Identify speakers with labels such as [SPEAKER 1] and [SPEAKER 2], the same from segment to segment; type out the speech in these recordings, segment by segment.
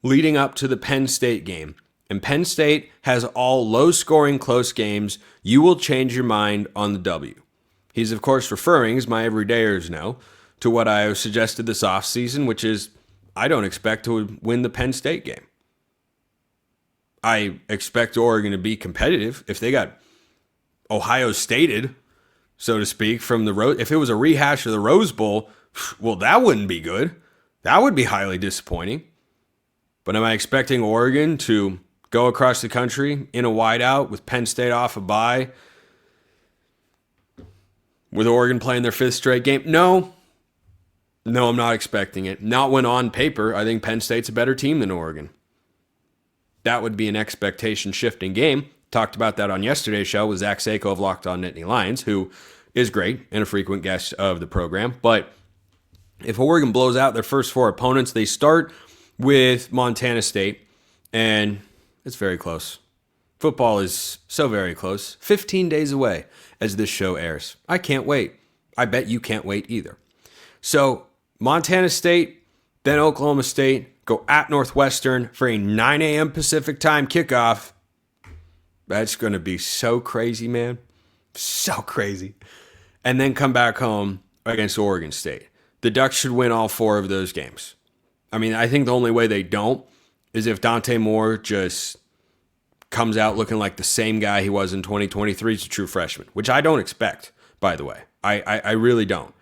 [SPEAKER 1] leading up to the Penn State game, and Penn State has all low-scoring close games, you will change your mind on the W. He's, of course, referring, as my everydayers know, to what I suggested this offseason, which is I don't expect to win the Penn State game. I expect Oregon to be competitive. If they got Ohio Stated, so to speak, from the road, if it was a rehash of the Rose Bowl, well, that wouldn't be good. That would be highly disappointing. But am I expecting Oregon to go across the country in a whiteout with Penn State off a bye, with Oregon playing their fifth straight game? No, I'm not expecting it. Not when on paper, I think Penn State's a better team than Oregon. That would be an expectation-shifting game. Talked about that on yesterday's show with Zach Sako of Locked On Nittany Lions, who is great and a frequent guest of the program. But if Oregon blows out their first four opponents, they start with Montana State, and it's very close. Football is so very close. 15 days away as this show airs. I can't wait. I bet you can't wait either. So Montana State, then Oklahoma State, go at Northwestern for a 9 a.m. Pacific time kickoff. That's going to be so crazy, man. So crazy. And then come back home against Oregon State. The Ducks should win all four of those games. I mean, I think the only way they don't is if Dante Moore just comes out looking like the same guy he was in 2023 as a true freshman, which I don't expect, by the way. I really don't.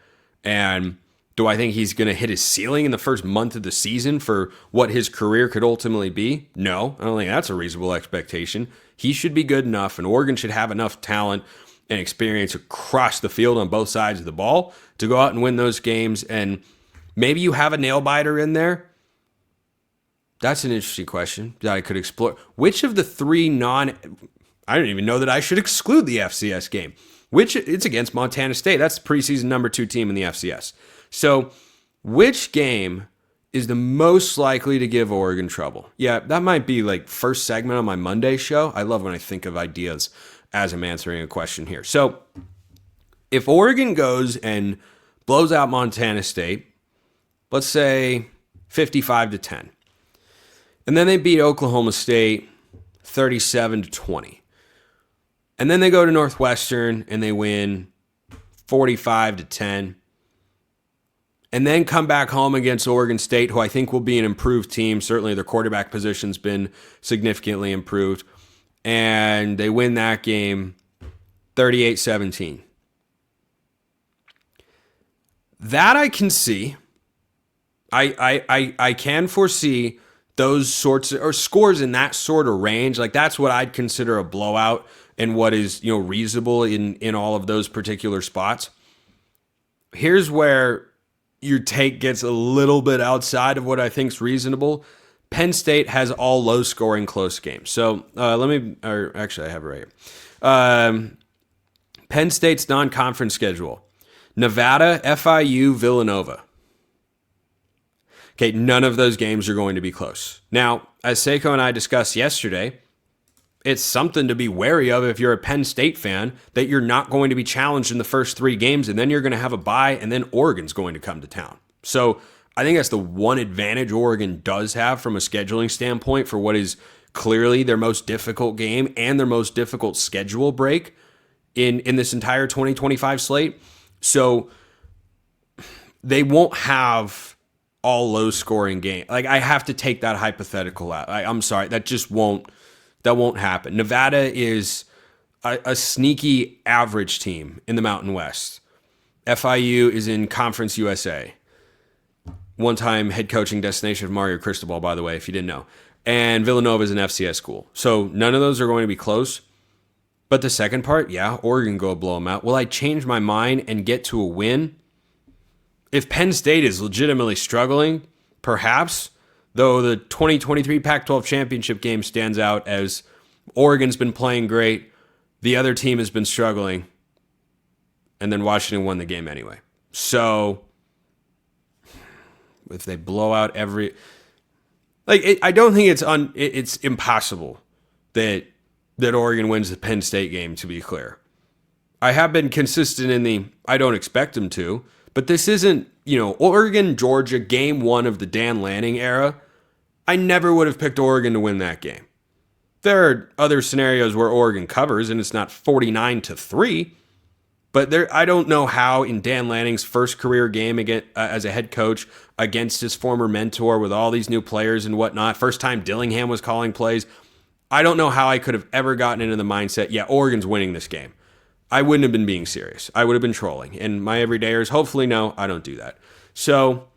[SPEAKER 1] And do I think he's going to hit his ceiling in the first month of the season for what his career could ultimately be? No, I don't think that's a reasonable expectation. He should be good enough, and Oregon should have enough talent and experience across the field on both sides of the ball to go out and win those games. And maybe you have a nail biter in there. That's an interesting question that I could explore. Which of the three I don't even know that I should exclude the FCS game. It's against Montana State. That's the preseason number 2 team in the FCS. So which game is the most likely to give Oregon trouble? Yeah, that might be like first segment on my Monday show. I love when I think of ideas as I'm answering a question here. So if Oregon goes and blows out Montana State, let's say 55-10, and then they beat Oklahoma State 37-20, and then they go to Northwestern and they win 45-10, and then come back home against Oregon State, who I think will be an improved team. Certainly their quarterback position's been significantly improved. And they win that game 38-17. That I can see. I can foresee those sorts of, or scores in that sort of range. Like that's what I'd consider a blowout and what is, reasonable in all of those particular spots. Here's where your take gets a little bit outside of what I think is reasonable. Penn State has all low-scoring close games. So I have it right here. Penn State's non-conference schedule: Nevada, FIU, Villanova. Okay, none of those games are going to be close. Now, as Seiko and I discussed yesterday, it's something to be wary of if you're a Penn State fan, that you're not going to be challenged in the first 3 games, and then you're going to have a bye, and then Oregon's going to come to town. So I think that's the one advantage Oregon does have from a scheduling standpoint for what is clearly their most difficult game and their most difficult schedule break in this entire 2025 slate. So they won't have all low-scoring games. Like, I have to take that hypothetical out. I'm sorry, that just won't happen. Nevada is a sneaky average team in the Mountain West. FIU is in Conference USA. One-time head coaching destination of Mario Cristobal, by the way, if you didn't know. And Villanova is an FCS school. So none of those are going to be close. But the second part, yeah, Oregon go blow them out. Will I change my mind and get to a win? If Penn State is legitimately struggling, perhaps, though the 2023 Pac-12 championship game stands out as Oregon's been playing great, the other team has been struggling, and then Washington won the game anyway. So if they blow out I don't think it's impossible that Oregon wins the Penn State game, to be clear. I have been consistent in I don't expect them to, but this isn't, Oregon, Georgia, game 1 of the Dan Lanning era I never would have picked Oregon to win that game. There are other scenarios where Oregon covers and it's not 49-3, but I don't know how in Dan Lanning's first career game as a head coach against his former mentor with all these new players and whatnot, first time Dillingham was calling plays, I don't know how I could have ever gotten into the mindset, yeah, Oregon's winning this game. I wouldn't have been being serious. I would have been trolling. And my everydayers, hopefully, no, I don't do that. So,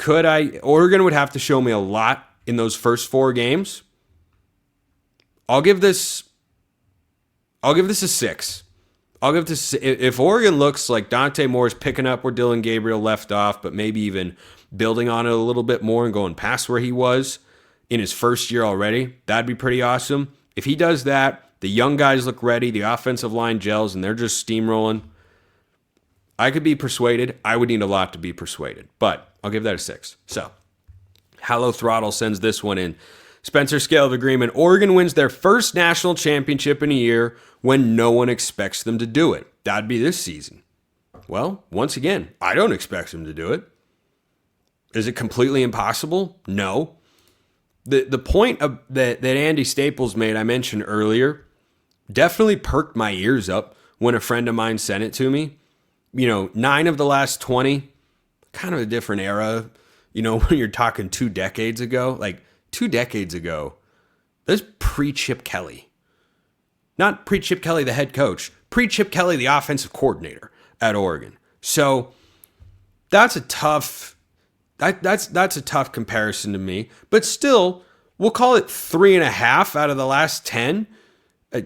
[SPEAKER 1] Oregon would have to show me a lot in those first 4 games. I'll give this a 6. If Oregon looks like Dante Moore's picking up where Dylan Gabriel left off, but maybe even building on it a little bit more and going past where he was in his first year already, that'd be pretty awesome. If he does that, the young guys look ready, the offensive line gels, and they're just steamrolling, I could be persuaded. I would need a lot to be persuaded, but I'll give that a 6. So, Hallow Throttle sends this one in. Spencer, scale of agreement. Oregon wins their first national championship in a year when no one expects them to do it. That'd be this season. Well, once again, I don't expect them to do it. Is it completely impossible? No. The point that Andy Staples made, I mentioned earlier, definitely perked my ears up when a friend of mine sent it to me. 9 of the last 20, kind of a different era. When you're talking 2 decades ago, like 2 decades ago, that's pre-Chip Kelly. Not pre-Chip Kelly, the head coach. Pre-Chip Kelly, the offensive coordinator at Oregon. So that's a tough comparison to me. But still, we'll call it 3.5 out of the last 10.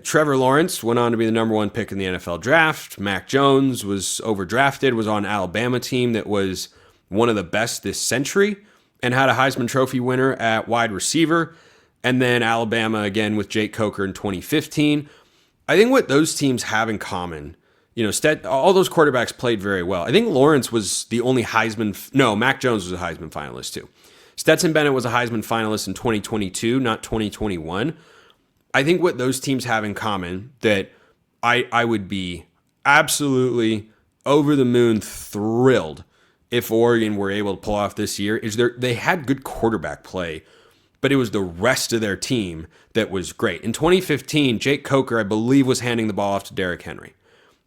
[SPEAKER 1] Trevor Lawrence went on to be the number 1 pick in the NFL draft. Mac Jones was overdrafted, was on an Alabama team that was one of the best this century and had a Heisman Trophy winner at wide receiver. And then Alabama again with Jake Coker in 2015. I think what those teams have in common, all those quarterbacks played very well. I think Lawrence was the only Mac Jones was a Heisman finalist too. Stetson Bennett was a Heisman finalist in 2022, not 2021. I think what those teams have in common that I would be absolutely over the moon thrilled if Oregon were able to pull off this year is they had good quarterback play, but it was the rest of their team that was great. In 2015, Jake Coker, I believe, was handing the ball off to Derrick Henry.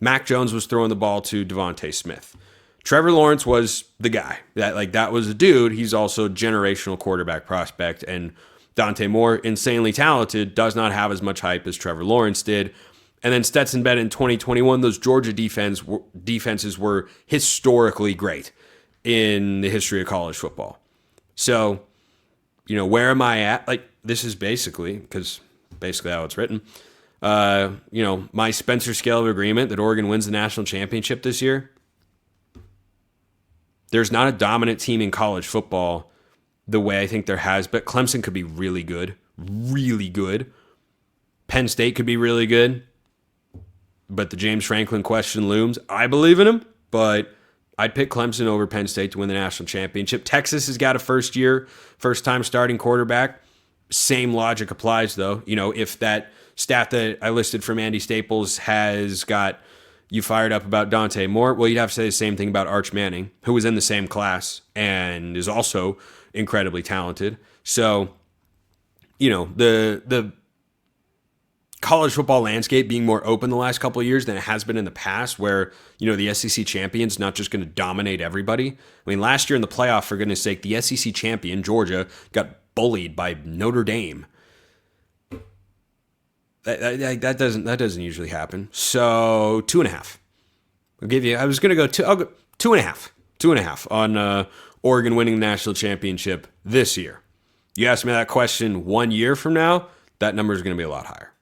[SPEAKER 1] Mac Jones was throwing the ball to Devontae Smith. Trevor Lawrence was the guy. That was a dude. He's also a generational quarterback prospect, and Dante Moore, insanely talented, does not have as much hype as Trevor Lawrence did. And then Stetson Bennett in 2021, those Georgia defenses were historically great in the history of college football. So, where am I at? This is basically how it's written. My Spencer scale of agreement that Oregon wins the national championship this year. There's not a dominant team in college football the way I think there has, but Clemson could be really good. Really good. Penn State could be really good. But the James Franklin question looms. I believe in him, but I'd pick Clemson over Penn State to win the national championship. Texas has got a first-time starting quarterback. Same logic applies, though. If that stat that I listed from Andy Staples has got you fired up about Dante Moore, well, you'd have to say the same thing about Arch Manning, who was in the same class and is also incredibly talented. So, the college football landscape being more open the last couple of years than it has been in the past, where, the SEC champion's not just going to dominate everybody. I mean, last year in the playoff, for goodness sake, the SEC champion, Georgia, got bullied by Notre Dame. That doesn't usually happen. So 2.5. I'll go 2.5. 2.5 on Oregon winning the national championship this year. You ask me that question 1 year from now, that number is going to be a lot higher.